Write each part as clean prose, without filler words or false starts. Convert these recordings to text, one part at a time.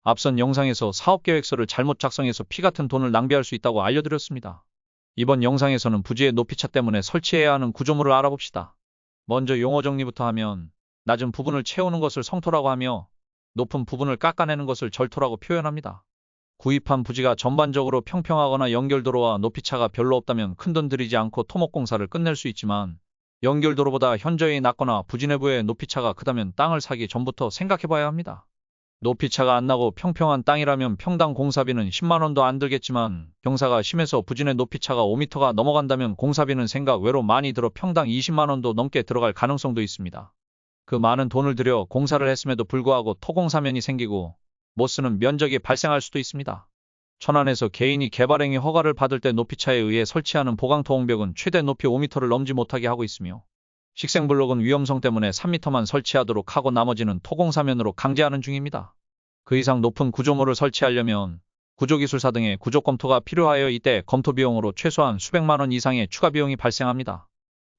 앞선 영상에서 사업계획서를 잘못 작성해서 피 같은 돈을 낭비할 수 있다고 알려드렸습니다. 이번 영상에서는 부지의 높이차 때문에 설치해야 하는 구조물을 알아봅시다. 먼저 용어 정리부터 하면 낮은 부분을 채우는 것을 성토라고 하며 높은 부분을 깎아내는 것을 절토라고 표현합니다. 구입한 부지가 전반적으로 평평하거나 연결도로와 높이차가 별로 없다면 큰돈 들이지 않고 토목공사를 끝낼 수 있지만 연결도로보다 현저히 낮거나 부지 내부의 높이차가 크다면 땅을 사기 전부터 생각해봐야 합니다. 높이차가 안 나고 평평한 땅이라면 평당 공사비는 10만 원도 안 들겠지만 경사가 심해서 부지 내 높이차가 5m가 넘어간다면 공사비는 생각 외로 많이 들어 평당 20만 원도 넘게 들어갈 가능성도 있습니다. 그 많은 돈을 들여 공사를 했음에도 불구하고 토공사면이 생기고 못 쓰는 면적이 발생할 수도 있습니다. 천안에서 개인이 개발행위 허가를 받을 때 높이차에 의해 설치하는 보강토옹벽은 최대 높이 5m를 넘지 못하게 하고 있으며 식생블록은 위험성 때문에 3m만 설치하도록 하고 나머지는 토공사면으로 강제하는 중입니다. 그 이상 높은 구조물을 설치하려면 구조기술사 등의 구조 검토가 필요하여 이때 검토 비용으로 최소한 수백만 원 이상의 추가 비용이 발생합니다.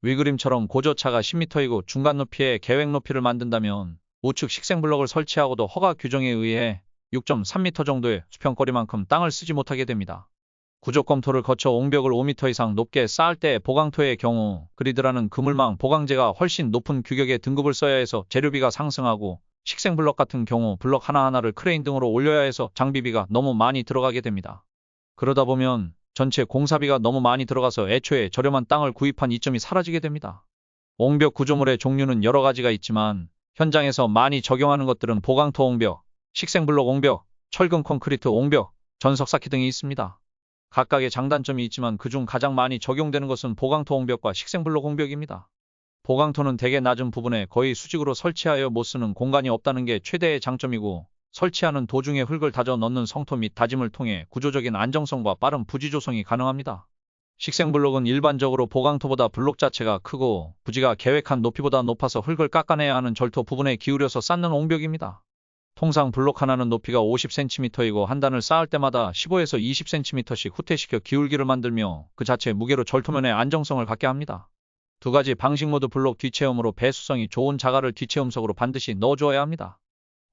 위그림처럼 고저차가 10m이고 중간 높이에 계획 높이를 만든다면 우측 식생블록을 설치하고도 허가 규정에 의해 6.3m 정도의 수평거리만큼 땅을 쓰지 못하게 됩니다. 구조 검토를 거쳐 옹벽을 5m 이상 높게 쌓을 때 보강토의 경우 그리드라는 그물망 보강재가 훨씬 높은 규격의 등급을 써야 해서 재료비가 상승하고 식생블럭 같은 경우 블럭 하나하나를 크레인 등으로 올려야 해서 장비비가 너무 많이 들어가게 됩니다. 그러다 보면 전체 공사비가 너무 많이 들어가서 애초에 저렴한 땅을 구입한 이점이 사라지게 됩니다. 옹벽 구조물의 종류는 여러 가지가 있지만 현장에서 많이 적용하는 것들은 보강토 옹벽, 식생블록 옹벽, 철근 콘크리트 옹벽, 전석 쌓기 등이 있습니다. 각각의 장단점이 있지만 그중 가장 많이 적용되는 것은 보강토 옹벽과 식생블록 옹벽입니다. 보강토는 대개 낮은 부분에 거의 수직으로 설치하여 못 쓰는 공간이 없다는 게 최대의 장점이고 설치하는 도중에 흙을 다져 넣는 성토 및 다짐을 통해 구조적인 안정성과 빠른 부지 조성이 가능합니다. 식생블록은 일반적으로 보강토보다 블록 자체가 크고 부지가 계획한 높이보다 높아서 흙을 깎아내야 하는 절토 부분에 기울여서 쌓는 옹벽입니다. 통상 블록 하나는 높이가 50cm이고 한 단을 쌓을 때마다 15에서 20cm씩 후퇴시켜 기울기를 만들며 그 자체 무게로 절토면의 안정성을 갖게 합니다. 두 가지 방식 모두 블록 뒷체움으로 배수성이 좋은 자갈을 뒷체움석으로 반드시 넣어주어야 합니다.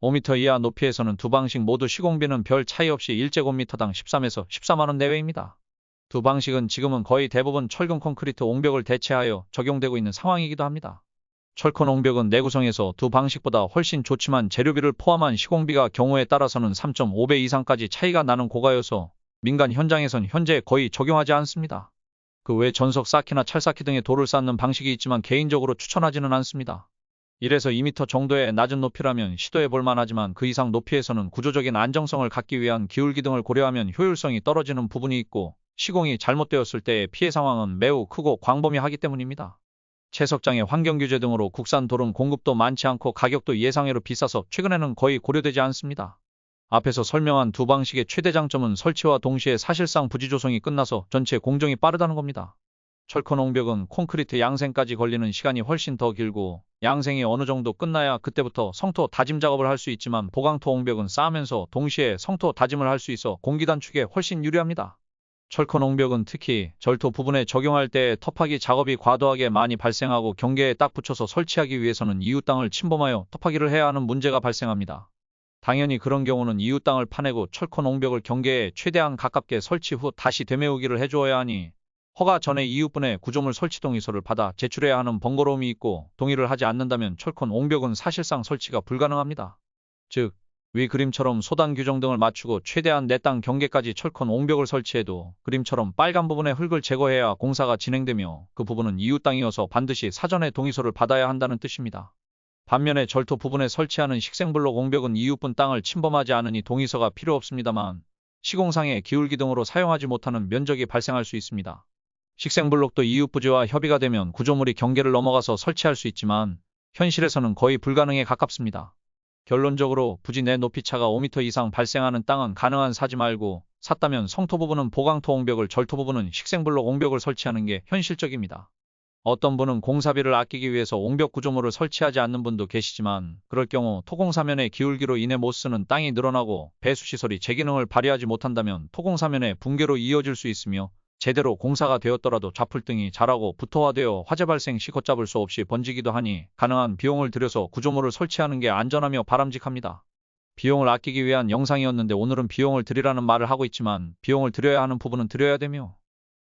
5m 이하 높이에서는 두 방식 모두 시공비는 별 차이 없이 1제곱미터당 13에서 14만 원 내외입니다. 두 방식은 지금은 거의 대부분 철근 콘크리트 옹벽을 대체하여 적용되고 있는 상황이기도 합니다. 철콘 옹벽은 내구성에서 두 방식보다 훨씬 좋지만 재료비를 포함한 시공비가 경우에 따라서는 3.5배 이상까지 차이가 나는 고가여서 민간 현장에선 현재 거의 적용하지 않습니다. 그 외 전석 쌓기나 찰 쌓기 등의 돌을 쌓는 방식이 있지만 개인적으로 추천하지는 않습니다. 1에서 2m 정도의 낮은 높이라면 시도해 볼 만하지만 그 이상 높이에서는 구조적인 안정성을 갖기 위한 기울기 등을 고려하면 효율성이 떨어지는 부분이 있고 시공이 잘못되었을 때의 피해 상황은 매우 크고 광범위하기 때문입니다. 채석장의 환경규제 등으로 국산 돌은 공급도 많지 않고 가격도 예상외로 비싸서 최근에는 거의 고려되지 않습니다. 앞에서 설명한 두 방식의 최대 장점은 설치와 동시에 사실상 부지 조성이 끝나서 전체 공정이 빠르다는 겁니다. 철콘 옹벽은 콘크리트 양생까지 걸리는 시간이 훨씬 더 길고 양생이 어느 정도 끝나야 그때부터 성토 다짐 작업을 할 수 있지만 보강토 옹벽은 쌓으면서 동시에 성토 다짐을 할 수 있어 공기 단축에 훨씬 유리합니다. 철콘 옹벽은 특히 절토 부분에 적용할 때 터파기 작업이 과도하게 많이 발생하고 경계에 딱 붙여서 설치하기 위해서는 이웃 땅을 침범하여 터파기를 해야 하는 문제가 발생합니다. 당연히 그런 경우는 이웃 땅을 파내고 철콘 옹벽을 경계에 최대한 가깝게 설치 후 다시 되메우기를 해주어야 하니 허가 전에 이웃분의 구조물 설치 동의서를 받아 제출해야 하는 번거로움이 있고 동의를 하지 않는다면 철콘 옹벽은 사실상 설치가 불가능합니다. 즉, 위 그림처럼 소단 규정 등을 맞추고 최대한 내 땅 경계까지 철콘 옹벽을 설치해도 그림처럼 빨간 부분의 흙을 제거해야 공사가 진행되며 그 부분은 이웃 땅이어서 반드시 사전에 동의서를 받아야 한다는 뜻입니다. 반면에 절토 부분에 설치하는 식생블록 옹벽은 이웃분 땅을 침범하지 않으니 동의서가 필요 없습니다만 시공상의 기울기 등으로 사용하지 못하는 면적이 발생할 수 있습니다. 식생블록도 이웃 부지와 협의가 되면 구조물이 경계를 넘어가서 설치할 수 있지만 현실에서는 거의 불가능에 가깝습니다. 결론적으로 부지 내 높이차가 5m 이상 발생하는 땅은 가능한 사지 말고 샀다면 성토 부분은 보강토 옹벽을 절토 부분은 식생블록 옹벽을 설치하는 게 현실적입니다. 어떤 분은 공사비를 아끼기 위해서 옹벽 구조물을 설치하지 않는 분도 계시지만 그럴 경우 토공사면의 기울기로 인해 못 쓰는 땅이 늘어나고 배수시설이 제 기능을 발휘하지 못한다면 토공사면의 붕괴로 이어질 수 있으며 제대로 공사가 되었더라도 좌풀등이 자라고 부토화되어 화재 발생 시 걷잡을 수 없이 번지기도 하니 가능한 비용을 들여서 구조물을 설치하는 게 안전하며 바람직합니다. 비용을 아끼기 위한 영상이었는데 오늘은 비용을 들이라는 말을 하고 있지만 비용을 들여야 하는 부분은 들여야 되며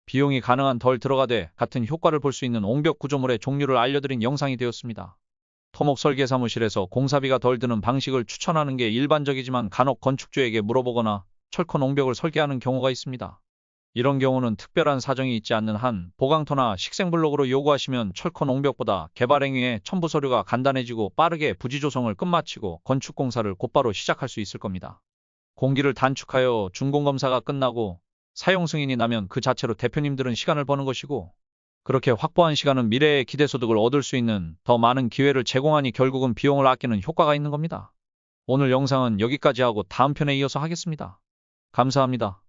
비용이 가능한 덜 들어가되 같은 효과를 볼 수 있는 옹벽 구조물의 종류를 알려드린 영상이 되었습니다. 토목 설계 사무실에서 공사비가 덜 드는 방식을 추천하는 게 일반적이지만 간혹 건축주에게 물어보거나 철권 옹벽을 설계하는 경우가 있습니다. 이런 경우는 특별한 사정이 있지 않는 한 보강토나 식생블록으로 요구하시면 철권 옹벽보다 개발 행위에 첨부 서류가 간단해지고 빠르게 부지 조성을 끝마치고 건축 공사를 곧바로 시작할 수 있을 겁니다. 공기를 단축하여 준공검사가 끝나고 사용 승인이 나면 그 자체로 대표님들은 시간을 버는 것이고 그렇게 확보한 시간은 미래의 기대소득을 얻을 수 있는 더 많은 기회를 제공하니 결국은 비용을 아끼는 효과가 있는 겁니다. 오늘 영상은 여기까지 하고 다음 편에 이어서 하겠습니다. 감사합니다.